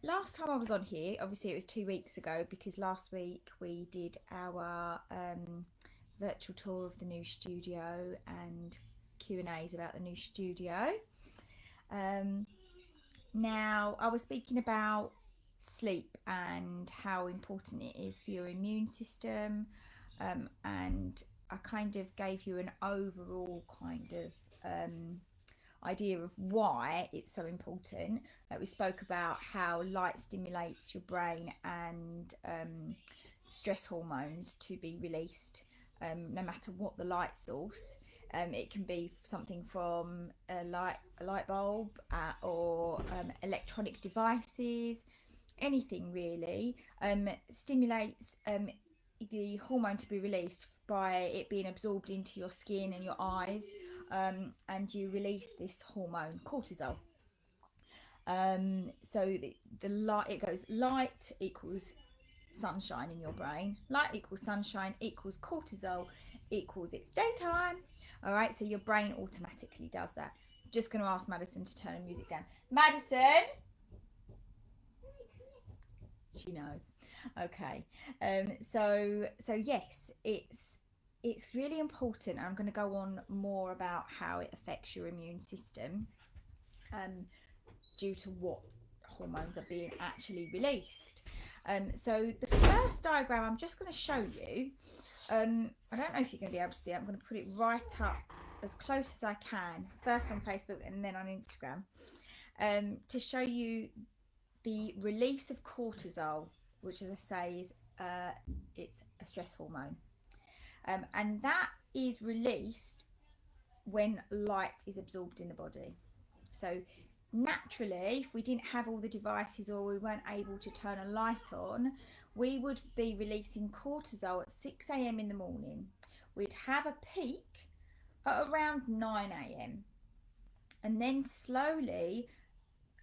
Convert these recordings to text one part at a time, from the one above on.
Last time I was on here, obviously it was 2 weeks ago, because last week we did our virtual tour of the new studio and Q&As about the new studio. Um, Now, I was speaking about sleep and how important it is for your immune system, and I kind of gave you an overall kind of idea of why it's so important. We spoke about how light stimulates your brain and stress hormones to be released, no matter what the light source. It can be something from a light bulb, or electronic devices, anything really. Stimulates the hormone to be released by it being absorbed into your skin and your eyes, and you release this hormone cortisol. So the light, it goes light equals sunshine in your brain, light equals sunshine equals cortisol equals it's daytime. All right, so your brain automatically does that. Just going to ask Madison to turn the music down. Madison, she knows. Okay. So yes, it's really important. I'm going to go on more about how it affects your immune system, due to what hormones are being actually released. So the first diagram I'm just going to show you. I don't know if you're going to be able to see it. I'm going to put it right up as close as I can, first on Facebook and then on Instagram, to show you the release of cortisol, which, as I say, is it's a stress hormone, and that is released when light is absorbed in the body. So naturally, if we didn't have all the devices or we weren't able to turn a light on, we would be releasing cortisol at 6 a.m. in the morning. We'd have a peak at around 9 a.m. And then slowly,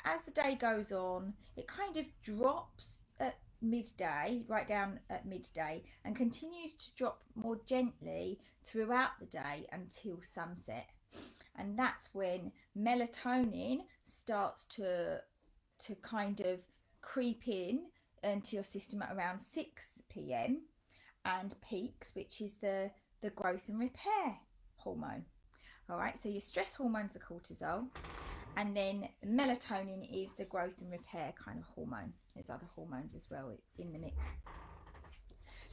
as the day goes on, it kind of drops at midday, right down at midday, and continues to drop more gently throughout the day until sunset. And that's when melatonin starts to kind of creep in into your system at around 6 p.m. and peaks, which is the growth and repair hormone. All right, so your stress hormone's the cortisol, and then melatonin is the growth and repair kind of hormone. There's other hormones as well in the mix.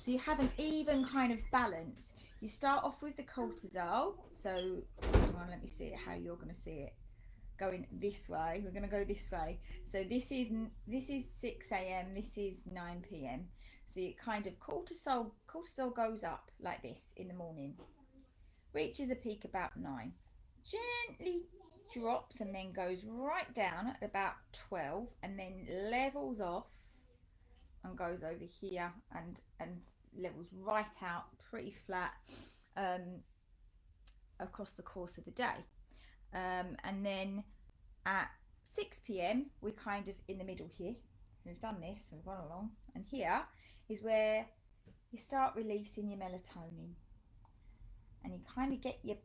So you have an even kind of balance. You start off with the cortisol. So hang on, let me see how you're going to see it. Going this way. We're going to go this way. So this is 6 a.m. This is 9 p.m. So it kind of cortisol goes up like this in the morning. Reaches a peak about 9. Gently drops and then goes right down at about 12, and then levels off and goes over here and levels right out pretty flat across the course of the day. And then at 6 p.m. we're kind of in the middle here. We've done this, we've gone along, and here is where you start releasing your melatonin, and you kind of get your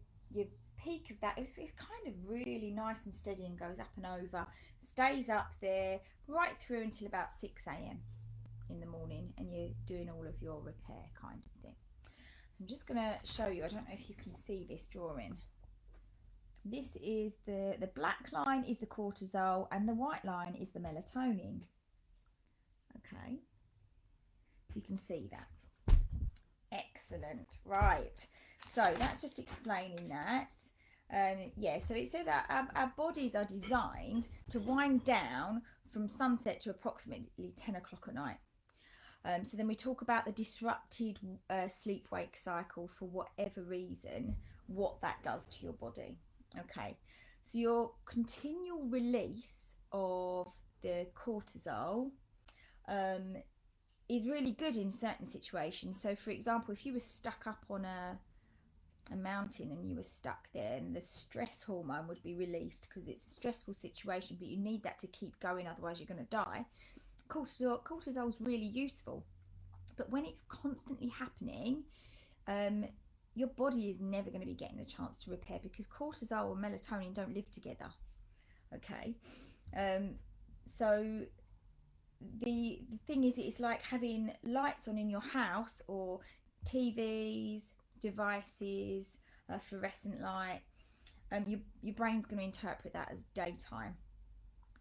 peak of that. It's kind of really nice and steady and goes up and over, stays up there right through until about 6 a.m. in the morning, and you're doing all of your repair kind of thing. I'm just going to show you. I don't know if you can see this drawing. This is the black line is the cortisol, and the white line is the melatonin. Okay, if you can see that. Excellent. Right, so that's just explaining that. Yeah, so it says our bodies are designed to wind down from sunset to approximately 10 o'clock at night. So then we talk about the disrupted sleep-wake cycle for whatever reason, what that does to your body. Okay, so your continual release of the cortisol is really good in certain situations. So for example, if you were stuck up on a mountain and you were stuck there, and the stress hormone would be released because it's a stressful situation, but you need that to keep going, otherwise you're going to die. Cortisol is really useful. But when it's constantly happening, your body is never going to be getting a chance to repair, because cortisol and melatonin don't live together. Okay, so the thing is, it's like having lights on in your house, or TVs, devices, a fluorescent light. Your brain's going to interpret that as daytime.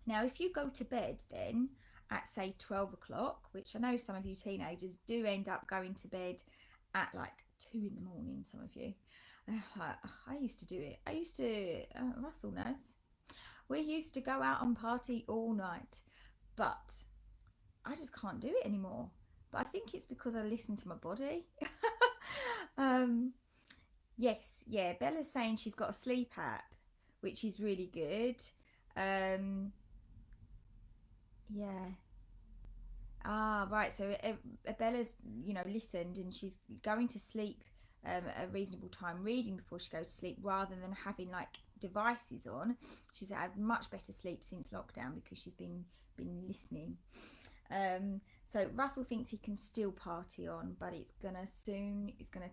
Now, if you go to bed then at say 12 o'clock, which I know some of you teenagers do end up going to bed at like 2 in the morning, some of you. I used to do it. Russell knows. We used to go out and party all night, but I just can't do it anymore. But I think it's because I listen to my body. um, yes, yeah. Bella's saying she's got a sleep app, which is really good. Yeah. Ah, right. So Bella's, listened, and she's going to sleep a reasonable time reading before she goes to sleep, rather than having like devices on. She's had much better sleep since lockdown because she's been listening. So Russell thinks he can still party on, but it's gonna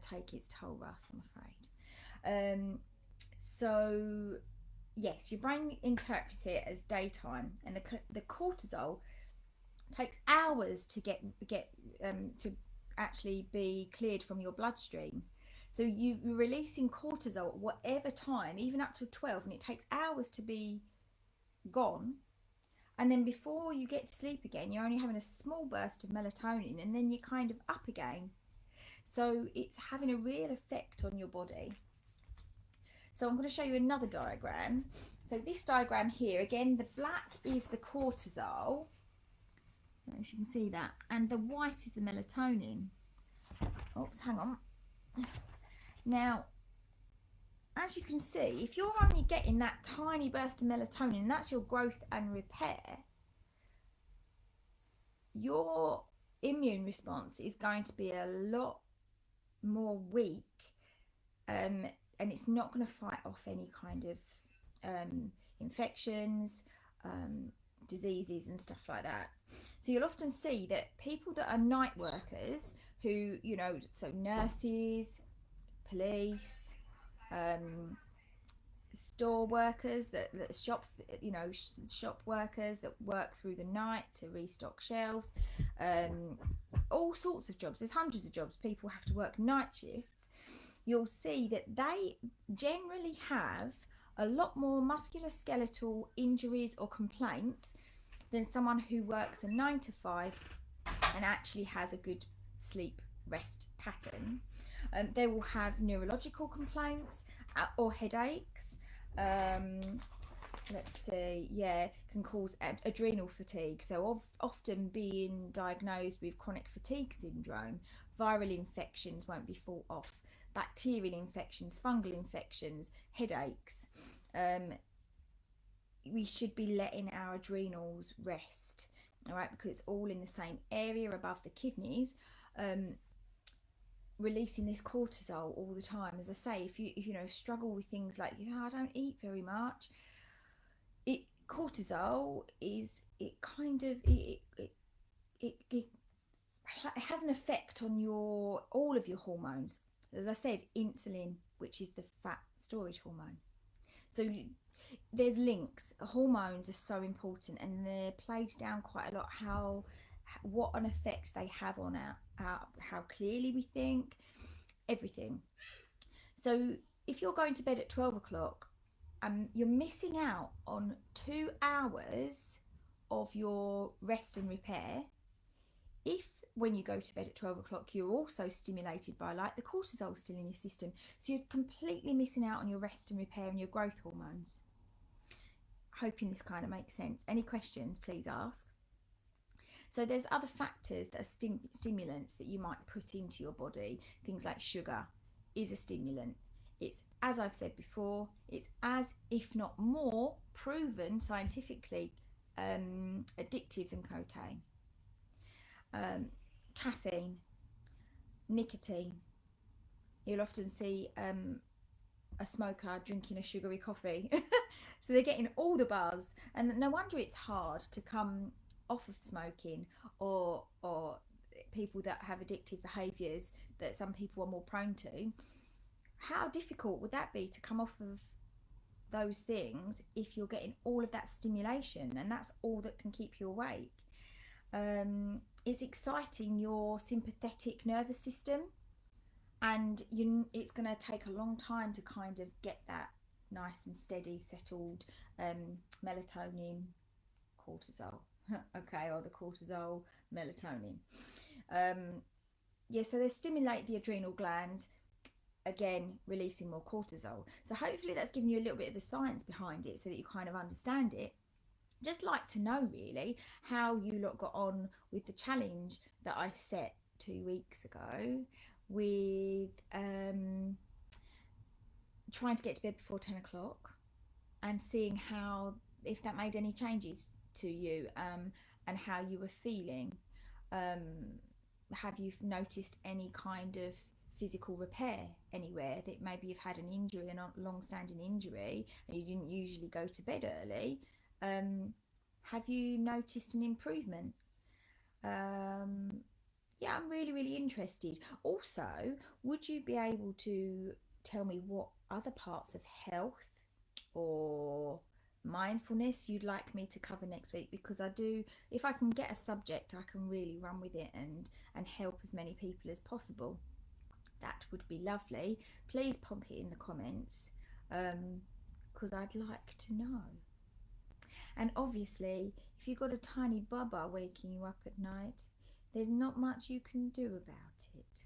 take its toll, Russ, I'm afraid. So yes, your brain interprets it as daytime, and the cortisol takes hours to get to actually be cleared from your bloodstream. So you're releasing cortisol at whatever time, even up to 12, and it takes hours to be gone. And then before you get to sleep again, you're only having a small burst of melatonin, and then you're kind of up again. So it's having a real effect on your body. So I'm going to show you another diagram. So this diagram here, again, the black is the cortisol. I don't know if you can see that. And the white is the melatonin. Oops, hang on. Now, as you can see, if you're only getting that tiny burst of melatonin, that's your growth and repair, your immune response is going to be a lot more weak, and it's not going to fight off any kind of infections, diseases and stuff like that. So you'll often see that people that are night workers, who, so nurses, police, store workers that shop, shop workers that work through the night to restock shelves, all sorts of jobs. There's hundreds of jobs. People have to work night shifts. You'll see that they generally have a lot more musculoskeletal injuries or complaints than someone who works a 9 to 5 and actually has a good sleep rest pattern. They will have neurological complaints or headaches. Let's see, can cause adrenal fatigue. So often being diagnosed with chronic fatigue syndrome, viral infections won't be fought off, bacterial infections, fungal infections, headaches. We should be letting our adrenals rest, all right, because it's all in the same area above the kidneys, releasing this cortisol all the time. As I say, if you struggle with things like, I don't eat very much, cortisol is, it has an effect on all of your hormones. As I said, insulin, which is the fat storage hormone. So there's links. Hormones are so important, and they're played down quite a lot, what an effect they have on how clearly we think, everything. So if you're going to bed at 12 o'clock, you're missing out on 2 hours of your rest and repair. If when you go to bed at 12 o'clock you're also stimulated by light, the cortisol is still in your system, so you're completely missing out on your rest and repair and your growth hormones. Hoping this kind of makes sense. Any questions, please ask. So there's other factors that are stimulants that you might put into your body. Things like sugar is a stimulant. It's, as I've said before, it's as, if not more, proven scientifically addictive than cocaine. Caffeine, nicotine. You'll often see a smoker drinking a sugary coffee. So they're getting all the buzz, and no wonder it's hard to come off of smoking, or people that have addictive behaviours that some people are more prone to. How difficult would that be to come off of those things if you're getting all of that stimulation, and that's all that can keep you awake? It's exciting your sympathetic nervous system, and it's going to take a long time to kind of get that nice and steady, settled melatonin, cortisol, okay, or the cortisol, melatonin. Yeah, so they stimulate the adrenal glands, again releasing more cortisol. So hopefully that's given you a little bit of the science behind it so that you kind of understand it. Just like to know really how you lot got on with the challenge that I set 2 weeks ago with trying to get to bed before 10 o'clock and seeing how, if that made any changes to you, and how you were feeling. Have you noticed any kind of physical repair anywhere, that maybe you've had an injury, a long-standing injury, and you didn't usually go to bed early? Have you noticed an improvement? Yeah, I'm really interested. Also, would you be able to tell me what other parts of health or mindfulness you'd like me to cover next week? Because I do, if I can get a subject, I can really run with it and help as many people as possible. That would be lovely. Please pop it in the comments, because I'd like to know. And obviously, if you've got a tiny bubba waking you up at night, there's not much you can do about it.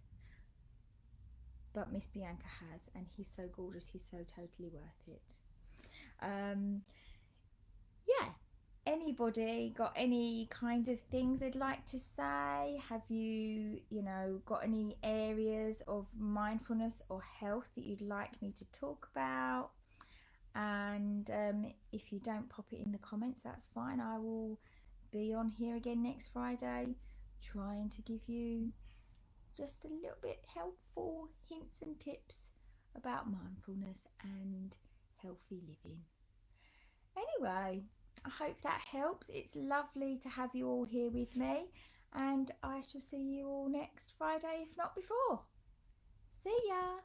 But Miss Bianca has, and he's so gorgeous, he's so totally worth it. Yeah, anybody got any kind of things they'd like to say? Have you got any areas of mindfulness or health that you'd like me to talk about? And if you don't pop it in the comments, that's fine. I will be on here again next Friday, trying to give you just a little bit helpful hints and tips about mindfulness and healthy living. Anyway, I hope that helps. It's lovely to have you all here with me, and I shall see you all next Friday, if not before. See ya!